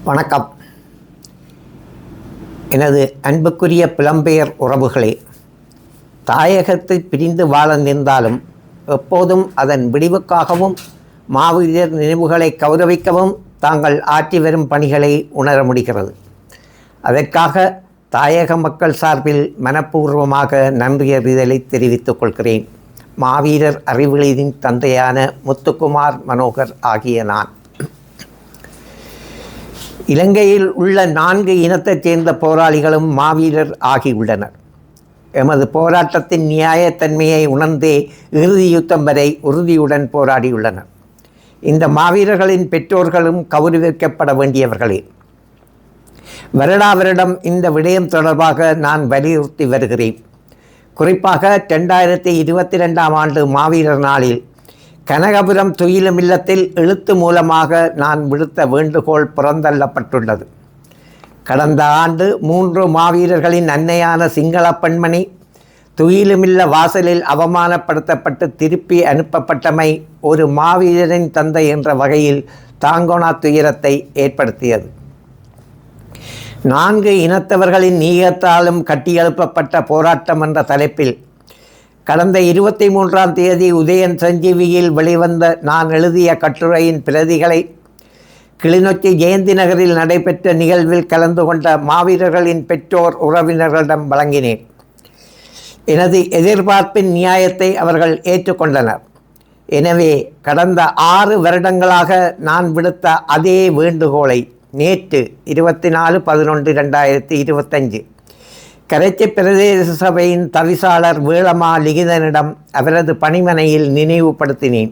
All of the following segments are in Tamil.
வணக்கம். எனது அன்புக்குரிய புலம்பெயர் உறவுகளே, தாயகத்தை பிரிந்து வாழ நின்றாலும் எப்போதும் அதன் விடிவுக்காகவும் மாவீரர் நினைவுகளை கௌரவிக்கவும் தாங்கள் ஆற்றி வரும் பணிகளை உணர முடிகிறது. அதற்காக தாயக மக்கள் சார்பில் மனப்பூர்வமாக நன்றியறிதலை தெரிவித்துக் கொள்கிறேன். மாவீரர் அறிவொளியின் தந்தையான முத்துக்குமார் மனோகர் ஆகிய நான். இலங்கையில் உள்ள 4 இனத்தைச் சேர்ந்த போராளிகளும் மாவீரர் ஆகியுள்ளனர். எமது போராட்டத்தின் நியாயத்தன்மையை உணர்ந்தே இறுதி யுத்தம் வரை உறுதியுடன் போராடியுள்ளனர். இந்த மாவீரர்களின் பெற்றோர்களும் கௌரவிக்கப்பட வேண்டியவர்களே. வருடா வருடம் இந்த விடயம் தொடர்பாக நான் வலியுறுத்தி வருகிறேன். குறிப்பாக 2022ஆம் ஆண்டு மாவீரர் நாளில் கனகபுரம் துயிலும் இல்லத்தில் எழுத்து மூலமாக நான் விடுத்த வேண்டுகோள் புறந்தள்ளப்பட்டுள்ளது. கடந்த ஆண்டு 3 மாவீரர்களின் அன்னையான சிங்கள பெண்மணி துயிலுமில்ல வாசலில் அவமானப்படுத்தப்பட்டு திருப்பி அனுப்பப்பட்டமை ஒரு மாவீரரின் தந்தை என்ற வகையில் தாங்கோனா துயரத்தை ஏற்படுத்தியது. 4 இனத்தவர்களின் நீயத்தாலும் கட்டியெழுப்பப்பட்ட போராட்டம் என்ற தலைப்பில் கடந்த 23ஆம் தேதி உதயன் சஞ்சீவியில் வெளிவந்த நான் எழுதிய கட்டுரையின் பிரதிகளை கிளிநொச்சி ஜெயந்தி நகரில் நடைபெற்ற நிகழ்வில் கலந்து கொண்ட மாவீரர்களின் பெற்றோர் உறவினர்களிடம் வழங்கினேன். எனது எதிர்பார்ப்பின் நியாயத்தை அவர்கள் ஏற்றுக்கொண்டனர். எனவே கடந்த 6 வருடங்களாக நான் விடுத்த அதே வேண்டுகோளை நேற்று 24/11/2025 கரைச்சி பிரதேச சபையின் தவிசாளர் வேளமா லிகிதனிடம் அவரது பணிமனையில் நினைவுபடுத்தினேன்.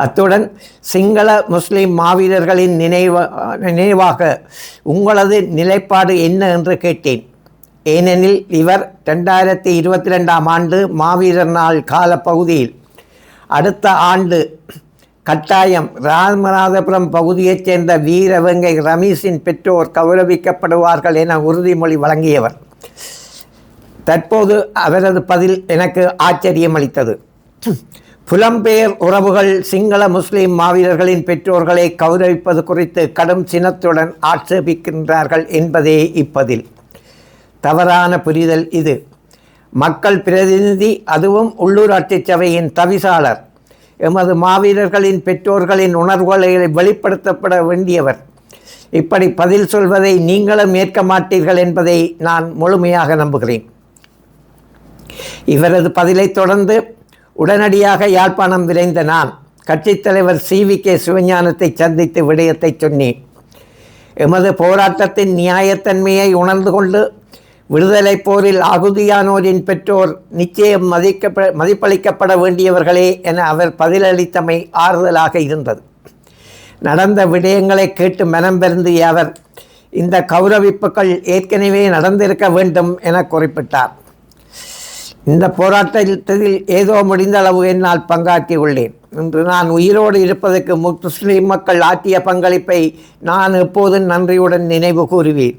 அத்துடன் சிங்கள முஸ்லிம் மாவீரர்களின் நினைவாக உங்களது நிலைப்பாடு என்ன என்று கேட்டேன். ஏனெனில் இவர் 2022ஆம் ஆண்டு மாவீரர் நாள் காலப்பகுதியில் அடுத்த ஆண்டு கட்டாயம் ராமநாதபுரம் பகுதியைச் சேர்ந்த வீரவங்கை ரமீஸின் பெற்றோர் கௌரவிக்கப்படுவார்கள் என உறுதிமொழி வழங்கியவர். தற்போது அவரது பதில் எனக்கு ஆச்சரியம் அளித்தது. புலம்பெயர் உறவுகள் சிங்கள முஸ்லிம் மாவீரர்களின் பெற்றோர்களை கௌரவிப்பது குறித்து கடும் சினத்துடன் ஆட்சேபிக்கின்றார்கள் என்பதே இப்பதில். தவறான புரிதல் இது. மக்கள் பிரதிநிதி, அதுவும் உள்ளூராட்சி சபையின் தவிசாளர், எமது மாவீரர்களின் பெற்றோர்களின் உணர்வுகளை வெளிப்படுத்தப்பட வேண்டியவர். இப்படி பதில் சொல்வதை நீங்களும் ஏற்க மாட்டீர்கள் என்பதை நான் முழுமையாக நம்புகிறேன். இவரது பதிலை தொடர்ந்து உடனடியாக யாழ்ப்பாணம் விரைந்த நான் கட்சித் தலைவர் CVK சிவஞானத்தை சந்தித்து விடயத்தை சொன்னேன். எமது போராட்டத்தின் நியாயத்தன்மையை உணர்ந்து கொண்டு விடுதலை போரில் ஆகுதியானோரின் பெற்றோர் நிச்சயம் மதிப்பளிக்கப்பட வேண்டியவர்களே என அவர் பதிலளித்தமை ஆறுதலாக இருந்தது. நடந்த விடயங்களை கேட்டு மனம் வருந்திய அவர் இந்த கௌரவிப்புகள் ஏற்கனவே நடந்திருக்க வேண்டும் என குறிப்பிட்டார். இந்த போராட்டத்தில் ஏதோ முடிந்த அளவு என்னால் பங்காற்றியுள்ளேன். இன்று நான் உயிரோடு இருப்பதற்கு முஸ்லிம் மக்கள் ஆற்றிய பங்களிப்பை நான் எப்போதும் நன்றியுடன் நினைவு கூறுவேன்.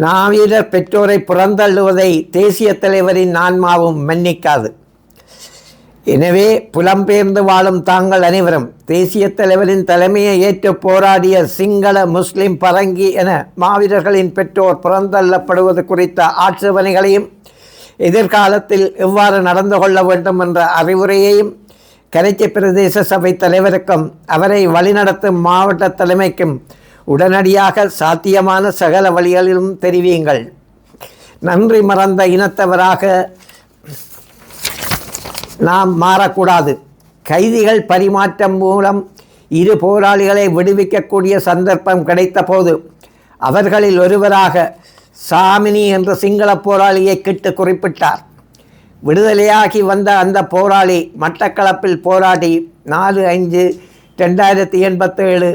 மாவீரர் பெற்றோரை புறந்தள்ளுவதை தேசிய தலைவரின் ஆன்மாவும் மன்னிக்காது. எனவே புலம்பெயர்ந்து வாழும் தாங்கள் அனைவரும் தேசிய தலைவரின் தலைமையை ஏற்று போராடிய சிங்கள முஸ்லிம் பரங்கி என மாவீரர்களின் பெற்றோர் புறந்தள்ளப்படுவது குறித்த ஆட்சேபனைகளையும் எதிர்காலத்தில் எவ்வாறு நடந்து கொள்ள வேண்டும் என்ற அறிவுரையையும் கரைச்சி பிரதேச சபை தலைவருக்கும் அவரை வழிநடத்தும் மாவட்ட தலைமைக்கும் உடனடியாக சாத்தியமான சகல வழிகளிலும் தெரிவியுங்கள். நன்றி மறந்த இனத்தவராக நாம் மாறக்கூடாது. கைதிகள் பரிமாற்றம் மூலம் 2 போராளிகளை விடுவிக்கக்கூடிய சந்தர்ப்பம் கிடைத்த போது அவர்களில் ஒருவராக சாமினி என்ற சிங்கள போராளியை கிட்டு குறிப்பிட்டார். விடுதலையாகி வந்த அந்த போராளி மட்டக்களப்பில் போராடி 4/5/2087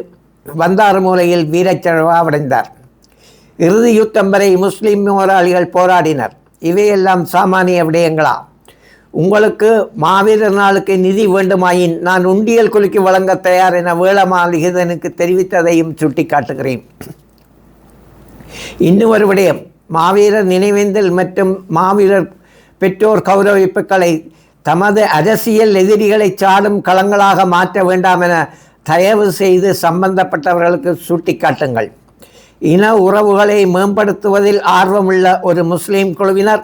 வந்தாறுமூலையில் வீரச்சாவடைந்தார். இறுதி யுத்தம் வரை முஸ்லிம் போராளிகள் போராடினர். இவையெல்லாம் சாமானிய விடயங்களா? உங்களுக்கு மாவீரர் நாளுக்கு நிதி வேண்டுமாயின் நான் உண்டியல் குலுக்கி வழங்க தயார் என வேளமா லிகிதனுக்கு தெரிவித்ததையும் சுட்டிக்காட்டுகிறேன். இன்னும் ஒரு விடயம், மாவீரர் நினைவேந்தல் மற்றும் மாவீரர் பெற்றோர் கௌரவிப்புகளை தமது அரசியல் எதிரிகளை சாடும் களங்களாக மாற்ற வேண்டாம் என தயவு செய்து சம்பந்தப்பட்டவர்களுக்கு சுட்டிக்காட்டுங்கள். இன உறவுகளை மேம்படுத்துவதில் ஆர்வமுள்ள ஒரு முஸ்லீம் குழுவினர்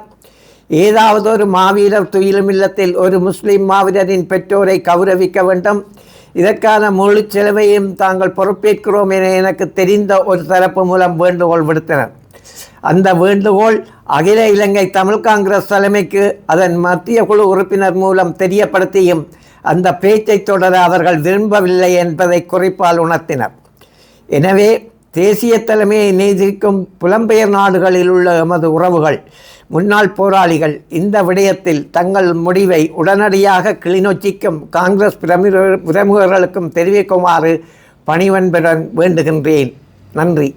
ஏதாவது ஒரு மாவீரர் துயிலும் இல்லத்தில் ஒரு முஸ்லீம் மாவீரரின் பெற்றோரை கௌரவிக்க வேண்டும். இதற்கான முழு செலவையும் தாங்கள் பொறுப்பேற்கிறோம் என எனக்கு தெரிந்த ஒரு தரப்பு மூலம் வேண்டுகோள் விடுத்தனர். அந்த வேண்டுகோள் அகில இலங்கை தமிழ் காங்கிரஸ் தலைமைக்கு அதன் மத்திய குழு உறுப்பினர் மூலம் தெரியப்படுத்தியும் அந்த பேச்சை தொடர அவர்கள் விரும்பவில்லை என்பதை குறிப்பால் உணர்த்தினர். எனவே தேசிய தலைமையை நேசிக்கும் புலம்பெயர் நாடுகளில் உள்ள எமது உறவுகள், முன்னாள் போராளிகள் இந்த விடயத்தில் தங்கள் முடிவை உடனடியாக கிளிநொச்சிக்கும் காங்கிரஸ் பிரமுகர்களுக்கும் தெரிவிக்குமாறு பணிவன்புடன் வேண்டுகின்றேன். நன்றி.